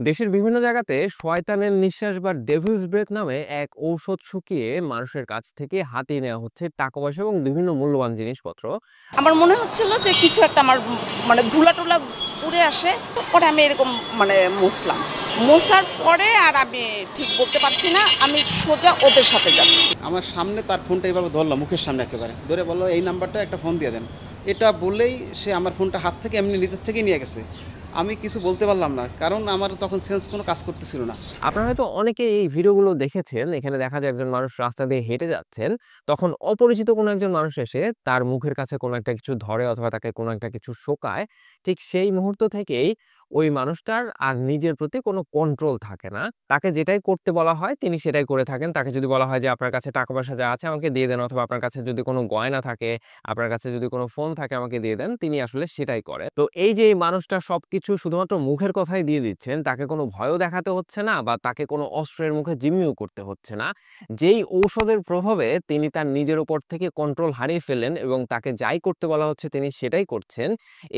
দেশের বিভিন্ন জায়গাতে শয়তানের নিঃশ্বাস বা ডেভিলস ব্রেথ নামে এক ঔষধ শুকিয়ে মানুষের কাছ থেকে হাতিয়ে নেওয়া হচ্ছে টাকা পয়সা এবং বিভিন্ন মূল্যবান জিনিসপত্র। আমার মনে হচ্ছিল যে কিছু একটা আমার মানে ধুলা-টুলা উড়ে আসে। পরে আমি এরকম মানে মুছলাম। মোছার পরে আর আমি ঠিক বলতে পারছি না। আমি সোজা ওদের সাথে যাচ্ছি। আমার সামনে তার ফোনটা এভাবে ধরলাম, মুখের সামনে একেবারে ধরে বললো এই নাম্বারটা একটা ফোন দিয়ে দেন। এটা বলেই সে আমার ফোনটা হাত থেকে এমনি নিজের থেকেই নিয়ে গেছে। আমি কিছু বলতে পারলাম না, কারণ আমার তখন সেন্স কোনো কাজ করতেছিল না। আপনারা হয়তো অনেকে এই ভিডিওগুলো দেখেছেন। এখানে দেখা যায় একজন মানুষ রাস্তা দিয়ে হেঁটে যাচ্ছেন, তখন অপরিচিত কোনো একজন মানুষ এসে তার মুখের কাছে কোনো একটা কিছু ধরে অথবা তাকে কোনো একটা কিছু শোকায়। ঠিক সেই মুহূর্ত থেকেই ওই মানুষটার আর নিজের প্রতি কোনো কন্ট্রোল থাকে না। তাকে যেটাই করতে বলা হয় তিনি সেটাই করে থাকেন। তাকে যদি বলা হয় যে আপনার কাছে টাকা পয়সা যা আছে আমাকে দিয়ে দেন, অথবা আপনার কাছে যদি কোনো গয়না থাকে, আপনার কাছে যদি কোনো ফোন থাকে আমাকে দিয়ে দেন, তিনি আসলে সেটাই করে। তো এই যে এই মানুষটা সবকিছু শুধুমাত্র মুখের কথাই দিয়ে দিচ্ছেন, তাকে কোনো ভয়ও দেখাতে হচ্ছে না বা তাকে কোনো অস্ত্রের মুখে জিম্মিও করতে হচ্ছে না। যেই ঔষধের প্রভাবে তিনি তার নিজের উপর থেকে কন্ট্রোল হারিয়ে ফেললেন এবং তাকে যাই করতে বলা হচ্ছে তিনি সেটাই করছেন।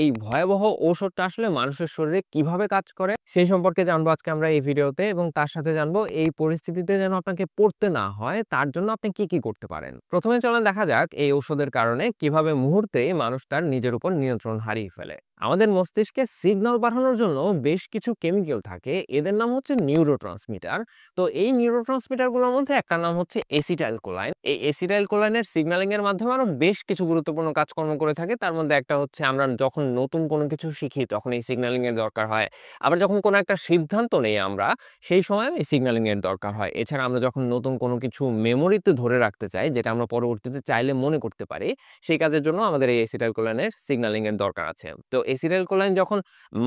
এই ভয়াবহ ঔষধটা আসলে মানুষের শরীরে কিভাবে কাজ করে সেই সম্পর্কে জানবো আজকে আমরা এই ভিডিওতে, এবং তার সাথে জানবো এই পরিস্থিতিতে যেন আপনাকে পড়তে না হয় তার জন্য আপনি কি কি করতে পারেন। প্রথমে চলেন দেখা যাক এই ঔষধের কারণে কিভাবে মুহূর্তে মানুষ তার নিজের উপর নিয়ন্ত্রণ হারিয়ে ফেলে। আমাদের মস্তিষ্কে সিগন্যাল পাঠানোর জন্য বেশ কিছু কেমিক্যাল থাকে, এদের নাম হচ্ছে নিউরোট্রান্সমিটার। তো এই নিউরোট্রান্সমিটারগুলোর মধ্যে একটা নাম হচ্ছে এসিটাইলকোলাইন। এই এসিটাইলকোলাইনের সিগন্যালিং এর মাধ্যমে আরো বেশ কিছু গুরুত্বপূর্ণ কাজকর্ম করে থাকে। তার মধ্যে একটা হচ্ছে আমরা যখন নতুন কোনো কিছু শিখি তখন এই সিগন্যালিং এর দরকার হয়। আবার যখন কোনো একটা সিদ্ধান্ত নেই আমরা, সেই সময় এই সিগন্যালিং এর দরকার হয়। এছাড়া আমরা যখন নতুন কোনো কিছু মেমোরিতে ধরে রাখতে চাই, যেটা আমরা পরবর্তীতে চাইলে মনে করতে পারি, সেই কাজের জন্য আমাদের এই এসিটাইলকোলাইনের সিগন্যালিং এর দরকার আছে। তো এসিটাইলকোলাইন যখন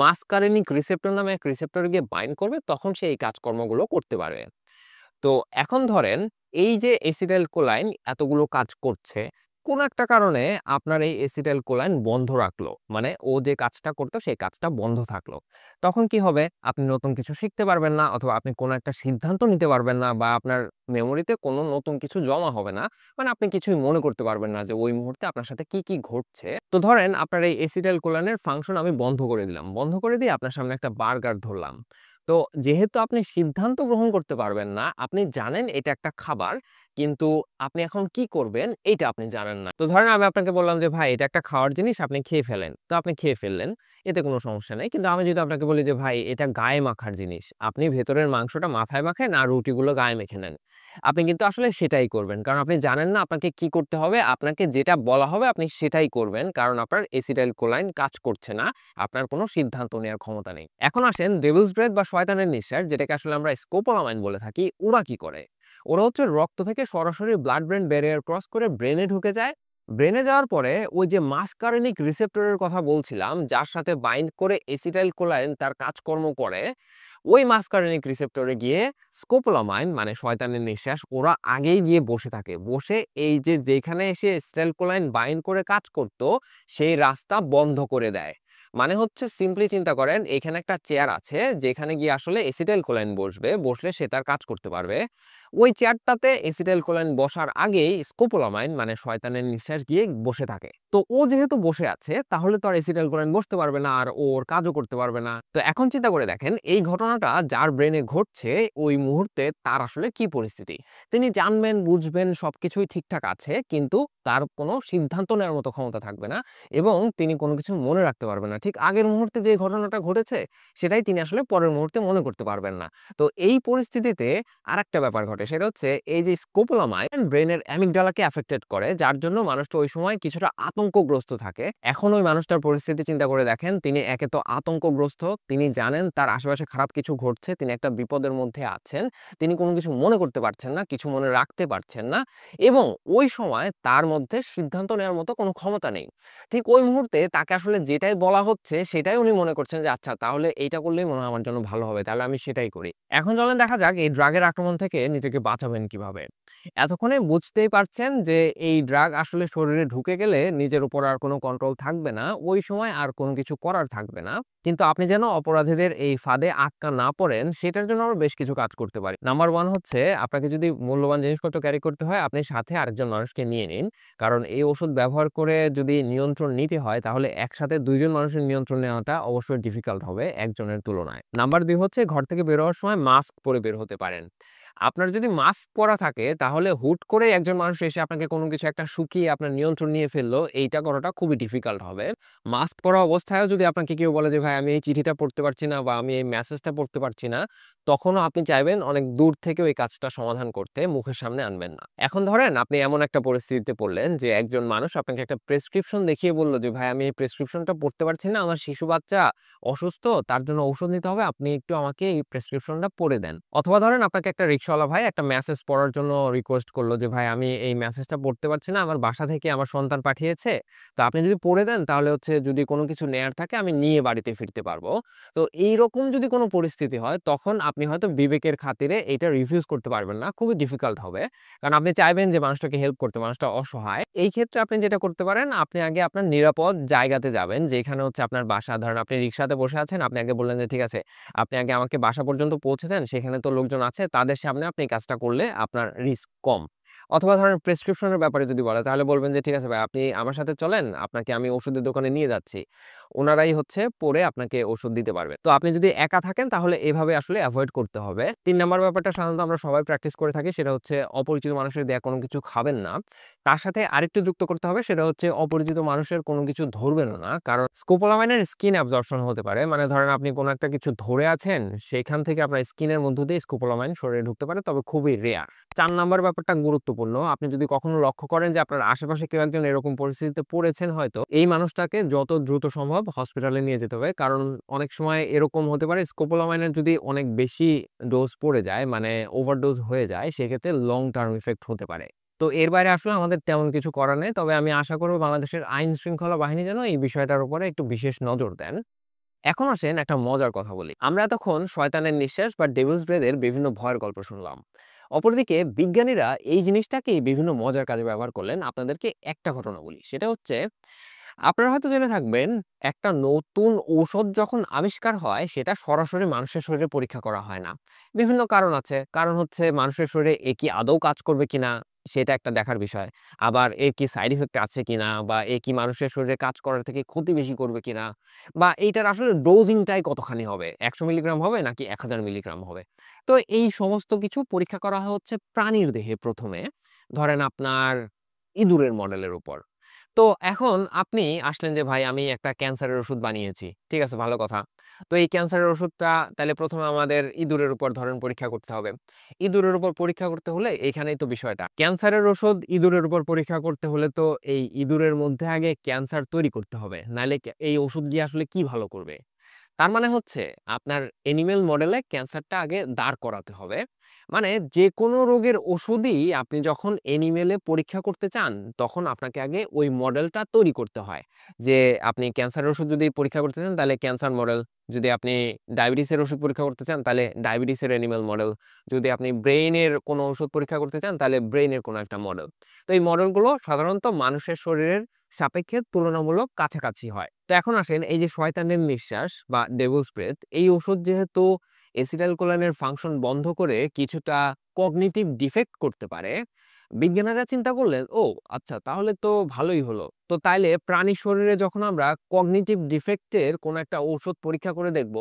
মাসকারেনিক রিসেপ্টর নামে এক রিসেপ্টরে গিয়ে বাইন্ড করবে তখন সে এই কাজকর্মগুলো করতে পারবে। তো এখন ধরেন এই যে এসিটাইলকোলাইন এতগুলো কাজ করছে, কোন একটা কারণে আপনার এই এসিটাইলকোলাইন বন্ধ রাখলো, মানে ও যে কাজটা করতো সেই কাজটা বন্ধ থাকলো। তখন কি হবে? আপনি নতুন কিছু শিখতে পারবেন না, অথবা আপনি কোনো একটা সিদ্ধান্ত নিতে পারবেন না, বা আপনার মেমোরিতে কোনো নতুন কিছু জমা হবে না। মানে আপনি কিছুই মনে করতে পারবেন না যে ওই মুহূর্তে আপনার সাথে কি কি ঘটছে। তো ধরেন আপনার এই এসিটাইলকোলাইনের ফাংশন আমি বন্ধ করে দিলাম, বন্ধ করে দিয়ে আপনার সামনে একটা বার্গার ধরলাম। তো যেহেতু আপনি সিদ্ধান্ত গ্রহণ করতে পারবেন না, আপনি জানেন এটা একটা খাবার, কিন্তু আপনি এখন কি করবেন এইটা আপনি জানেন না। তো ধরেন আমি আপনাকে বললাম যে ভাই এটা একটা খাওয়ার জিনিস, আপনি খেয়ে ফেলেন। তো আপনি খেয়ে ফেললেন, এতে কোনো সমস্যা নেই। কিন্তু আমি যদি আপনাকে বলি যে ভাই এটা গায়ে মাখার জিনিস, আপনি ভেতরের মাংসটা মাথায় মাখেন আর রুটিগুলো গায়ে মেখে নেন, আপনি কিন্তু আসলে সেটাই করবেন। কারণ আপনি জানেন না আপনাকে কি করতে হবে, আপনাকে যেটা বলা হবে আপনি সেটাই করবেন, কারণ আপনার এসিটাইলকোলাইন কাজ করছে না, আপনার কোনো সিদ্ধান্ত নেওয়ার ক্ষমতা নেই। এখন আসেন ডেভিলস ব্রেথ বা শয়তানের নিঃশ্বাস, যেটাকে আসলে আমরা স্কোপোলামাইন বলে থাকি, ওরা কি করে? ওরা হচ্ছে রক্ত থেকে সরাসরি ব্লাড ব্রেন ব্যারিয়ার ক্রস করে ব্রেনে ঢুকে যায়। ব্রেনে যাওয়ার পরে ওই যে মাসকারেনিক রিসেপ্টরের কথা বলছিলাম, যার সাথে বাইন্ড করে এসিটাইলকোলাইন তার কাজকর্ম করে, ওই মাসকারেনিক রিসেপ্টরে গিয়ে স্কোপোলামাইন মানে শয়তানের নিঃশ্বাস ওরা আগেই গিয়ে বসে থাকে। বসে এই যে যেখানে এসে এসিটাইলকোলাইন বাইন্ড করে কাজ করত সেই রাস্তা বন্ধ করে দেয়। মানে হচ্ছে সিম্পলি চিন্তা করেন, এখানে একটা চেয়ার আছে যেখানে গিয়ে আসলে এসিটাইলকোলাইন বসবে, বসলে সে তার কাজ করতে পারবে। ওই চেয়ারটাতে এসিটাইলকোলাইন বসার আগেই স্কোপোলামাইন মানে শয়তানের নিঃশ্বাস গিয়ে বসে থাকে। তো ও যেহেতু বসে আছে তাহলে তো আর এসিটাইলকোলাইন বসতে পারবে না, আর ওর কাজও করতে পারবে না। তো এখন চিন্তা করে দেখেন এই ঘটনাটা যার ব্রেনে ঘটছে ওই মুহূর্তে তার আসলে কি পরিস্থিতি। তিনি জানবেন, বুঝবেন, সবকিছুই ঠিকঠাক আছে, কিন্তু তার কোনো সিদ্ধান্ত নেওয়ার মতো ক্ষমতা থাকবে না এবং তিনি কোনো কিছু মনে রাখতে পারবেন না। ঠিক আগের মুহূর্তে যে ঘটনাটা ঘটেছে সেটাই তিনি আসলে পরের মুহূর্তে মনে করতে পারবেন না। তো এই পরিস্থিতিতে আরেকটা ব্যাপার ঘটে, সেটা হচ্ছে এই যে স্কোপোলামাইন ব্রেনের অ্যামিগডালাকে অ্যাফেক্টেড করে, যার জন্য মানুষটা ওই সময় কিছুটা আতঙ্কগ্রস্ত থাকে। এখন ওই মানুষটার পরিস্থিতি চিন্তা করে দেখেন, তিনি একে তো আতঙ্কগ্রস্ত, তিনি জানেন তার আশেপাশে খারাপ কিছু ঘটছে, তিনি একটা বিপদের মধ্যে আছেন, তিনি কোনো কিছু মনে করতে পারছেন না, কিছু মনে রাখতে পারছেন না, এবং ওই সময় তার মধ্যে সিদ্ধান্ত নেওয়ার মতো কোনো ক্ষমতা নেই। ঠিক ওই মুহূর্তে তাকে আসলে যেটাই বলা হচ্ছে সেটাই উনি মনে করছেন যে আচ্ছা তাহলে এইটা করলেই মনে হয় আমার জন্য ভালো হবে, তাহলে আমি সেটাই করি। এখন চলেন দেখা যাক এই ড্রাগের আক্রমণ থেকে নিজেকে বাঁচাবেন কিভাবে। এতক্ষণে বুঝতেই পারছেন যে এই ড্রাগ আসলে শরীরে ঢুকে গেলে নিজের উপর আর কোনো কন্ট্রোল থাকবে না, ওই সময় আর কোনো কিছু করার থাকবে না। কিন্তু আপনি যেন অপরাধীদের এই ফাঁদে আটকা না পড়েন সেটার জন্য আমরা বেশ কিছু কাজ করতে পারি। নাম্বার 1 হচ্ছে আপনাকে যদি মূল্যবান জিনিসপত্র ক্যারি করতে হয় আপনি সাথে আরেকজন মানুষকে নিয়ে নিন। কারণ এই ওষুধ ব্যবহার করে যদি নিয়ন্ত্রণ নিতে হয় তাহলে একসাথে 2 জন মানুষের নিয়ন্ত্রণ নেওয়াটা অবশ্যই ডিফিকাল্ট হবে একজনের তুলনায়। নাম্বার 2 হচ্ছে ঘর থেকে বের হওয়ার সময় মাস্ক পরে বের হতে পারেন। আপনার যদি মাস্ক পরা থাকে তাহলে হুট করে একজন মানুষ এসে আপনাকে কোনো কিছু একটা শুকিয়ে আপনার নিয়ন্ত্রণ নিয়ে ফেললো, এইটা করাটা খুবই ডিফিকাল্ট হবে। মাস্ক পরা অবস্থায়ও যদি আপনাকে কেউ বলে যে ভাই আমি এই চিঠিটা পড়তে পারছি না বা আমি এই মেসেজটা পড়তে পারছি না, তখনও আপনি চাইবেন অনেক দূর থেকে ওই কাজটা সমাধান করতে, মুখের সামনে আনবেন না। এখন ধরেন আপনি এমন একটা পরিস্থিতিতে পড়লেন যে একজন মানুষ আপনাকে একটা প্রেসক্রিপশন দেখিয়ে বলল যে ভাই আমি এই প্রেসক্রিপশনটা পড়তে পারছি না, আমার শিশু বাচ্চা অসুস্থ, তার জন্য ঔষধ নিতে হবে, আপনি একটু আমাকে এই প্রেসক্রিপশনটা পড়ে দেন। অথবা ধরেন আপনাকে একটা রিক্সাওয়ালা ভাই একটা মেসেজ পড়ার জন্য রিকোয়েস্ট করলো যে ভাই আমি এই মেসেজটা পড়তে পারছি না, আমার বাসা থেকে আমার সন্তান পাঠিয়েছে, তো আপনি যদি পড়ে দেন তাহলে হচ্ছে যদি কোনো কিছু নেয়ার থাকে আমি নিয়ে বাড়িতে ফিরতে পারবো। তো এইরকম যদি কোনো পরিস্থিতি হয় তখন আপনি হয়তো বিবেকের খাতিরে এটা রিফিউজ করতে পারবেন না, খুবই ডিফিকাল্ট হবে। কারণ আপনি চাইবেন যে মানুষটাকে হেল্প করতে, মানুষটা অসহায়। এই ক্ষেত্রে আপনি যেটা করতে পারেন, আপনি আগে আপনার নিরাপদ জায়গাতে যাবেন, যেখানে হচ্ছে আপনার বাসা। ধরেন আপনি রিক্সাতে বসে আছেন, আপনি আগে বললেন যে ঠিক আছে আপনি আগে আমাকে বাসা পর্যন্ত পৌঁছে দেন, সেখানে তো লোকজন আছে, তাদের সামনে আপনি কাজটা করলে আপনার রিস্ক কম। অথবা ধরেন প্রেসক্রিপশনের ব্যাপারে যদি বলে তাহলে বলবেন যে ঠিক আছে ভাই আপনি আমার সাথে চলেন, আপনাকে আমি ওষুধের দোকানে নিয়ে যাচ্ছি, ওনারাই হচ্ছে পরে আপনাকে ওষুধ দিতে পারবে। তো আপনি যদি একা থাকেন তাহলে এভাবে আসলে অ্যাভয়েড করতে হবে। 3 নাম্বার ব্যাপারটা সাধারণত আমরা সবাই প্র্যাকটিস করে থাকি, সেটা হচ্ছে অপরিচিত মানুষের দেয়া কোনো কিছু খাবেন না। তার সাথে আরেকটু যুক্ত করতে হবে, সেটা হচ্ছে অপরিচিত মানুষের কোনো কিছু ধরবেনও না, কারণ স্কোপোলামাইনের স্কিন অ্যাবজর্পশন হতে পারে। মানে ধরেন আপনি কোনো একটা কিছু ধরে আছেন, সেখান থেকে আপনার স্কিনের মধ্য দিয়ে স্কোপোলামাইন শরীরে ঢুকতে পারে, তবে খুবই রেয়ার। 4 নাম্বার ব্যাপারটা গুরুত্বপূর্ণ। আপনি যদি কখনো লক্ষ্য করেন যে আপনার আশেপাশে কেউ একজন এরকম পরিস্থিতিতে পড়েছেন, হয়তো এই মানুষটাকে যত দ্রুত সম্ভব হসপিটালে নিয়ে যেতে হবে। কারণ অনেক সময় এরকম হতে পারে স্কোপোলামাইনের যদি অনেক বেশি ডোজ পড়ে যায়, মানে ওভারডোজ হয়ে যায়, সেক্ষেত্রে লং টার্ম ইফেক্ট হতে পারে। তো এর বাইরে আসলে আমাদের তেমন কিছু করার নেই। তবে আমি আশা করব বাংলাদেশের আইন শৃঙ্খলা বাহিনী যেন এই বিষয়টার উপরে একটু বিশেষ নজর দেন। এখন আসেন একটা মজার কথা বলি। আমরা এতক্ষণ শয়তানের নিঃশ্বাস বা ডেভিলস ব্রেথ এর বিভিন্ন ভয়ের গল্প শুনলাম। অপরদিকে বিজ্ঞানীরা এই জিনিসটাকেই বিভিন্ন মজার কাজে ব্যবহার করলেন। আপনাদেরকে একটা ঘটনা বলি, সেটা হচ্ছে আপনারা হয়তো জেনে থাকবেন একটা নতুন ঔষধ যখন আবিষ্কার হয় সেটা সরাসরি মানুষের শরীরে পরীক্ষা করা হয় না। বিভিন্ন কারণ আছে। কারণ হচ্ছে মানুষের শরীরে এ কি আদৌ কাজ করবে কিনা সেটা একটা দেখার বিষয়। আবার এর কি সাইড ইফেক্ট আছে কিনা, বা এ কি মানুষের শরীরে কাজ করার থেকে ক্ষতি বেশি করবে কিনা, বা এইটার আসলে ডোজিংটাই কতখানি হবে, 100 মিলিগ্রাম হবে নাকি 1000 মিলিগ্রাম হবে। তো এই সমস্ত কিছু পরীক্ষা করা হচ্ছে প্রাণীর দেহে প্রথমে। ধরেন আপনার ইঁদুরের মডেলের উপর। তো এখন আপনি আসলেন যে ভাই আমি একটা ক্যান্সারের ওষুধ বানিয়েছি। ঠিক আছে, ভালো কথা। তো এই ক্যান্সারের ওষুধটা তাইলে ১ম এ আমাদের ইঁদুরের উপর ধরেন পরীক্ষা করতে হবে। ইঁদুরের উপর পরীক্ষা করতে হলে এইখানেই তো বিষয়টা। ক্যান্সারের ওষুধ ইঁদুরের উপর পরীক্ষা করতে হলে তো এই ইঁদুরের মধ্যে আগে ক্যান্সার তৈরি করতে হবে। নাইলে এই ওষুধ দিয়ে আসলে কি ভালো করবে? তার মানে হচ্ছে আপনার অ্যানিমেল মডেলে ক্যান্সারটা আগে দাঁড় করাতে হবে। মানে যেকোনো রোগের ওষুধই আপনি যখন অ্যানিমেলে পরীক্ষা করতে চান, তখন আপনাকে আগে ওই মডেলটা তৈরি করতে হয়। যে আপনি ক্যান্সারের ওষুধ যদি পরীক্ষা করতে চান তাহলে ক্যান্সার মডেল, যদি আপনি ডায়াবেটিসের ওষুধ পরীক্ষা করতে চান তাহলে ডায়াবেটিসের অ্যানিমেল মডেল, যদি আপনি ব্রেইনের কোনো ওষুধ পরীক্ষা করতে চান তাহলে ব্রেইনের কোনো একটা মডেল। তো এই মডেলগুলো সাধারণত মানুষের শরীরের সাপেক্ষে তুলনামূলক কাছাকাছি হয়। তো এখন আসেন এই যে শয়তানের নিঃশ্বাস বা ডেভিলস ব্রেথ, এই ওষুধ যেহেতু এসিটাইলকোলাইনের ফাংশন বন্ধ করে কিছুটা কগনিটিভ ডিফেক্ট করতে পারে, বিজ্ঞানীরা চিন্তা করলেন ও আচ্ছা তাহলে তো ভালোই হলো। তো তাইলে প্রাণী শরীরে যখন আমরা কগনিটিভ ডিফেক্টের কোনো একটা ঔষধ পরীক্ষা করে দেখব,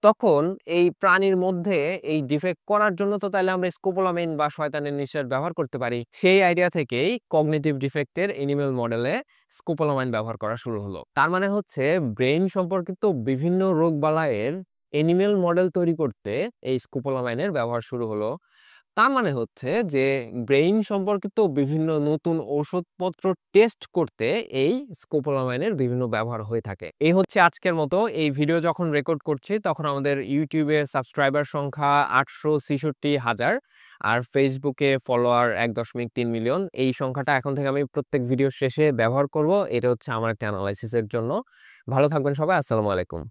তখন এই প্রাণীর মধ্যে এই ডিফেক্ট করার জন্য তো তাইলে আমরা স্কোপোলামাইন বা শয়তানের নিঃশ্বাস ব্যবহার করতে পারি। সেই আইডিয়া থেকেই কগনিটিভ ডিফেক্টের এনিমেল মডেলে স্কোপোলামাইন ব্যবহার করা শুরু হলো। তার মানে হচ্ছে ব্রেইন সম্পর্কিত বিভিন্ন রোগবালাইয়ের এনিমেল মডেল তৈরি করতে এই স্কোপোলামাইনের ব্যবহার শুরু হলো। তার মানে হচ্ছে যে ব্রেইন সম্পর্কিত বিভিন্ন নতুন ঔষধপত্র টেস্ট করতে এই স্কোপোলামাইনের বিভিন্ন ব্যবহার হয়ে থাকে। এই হচ্ছে আজকের মতো। এই ভিডিও যখন রেকর্ড করছি তখন আমাদের ইউটিউবে সাবস্ক্রাইবার সংখ্যা ৮৬৬,০০০ আর ফেসবুকে ফলোয়ার ১.৩ মিলিয়ন। এই সংখ্যাটা এখন থেকে আমি প্রত্যেক ভিডিও শেষে ব্যবহার করব। এটা হচ্ছে আমার একটা অ্যানালাইসিসের জন্য। ভালো থাকবেন সবাই। আসসালামু আলাইকুম।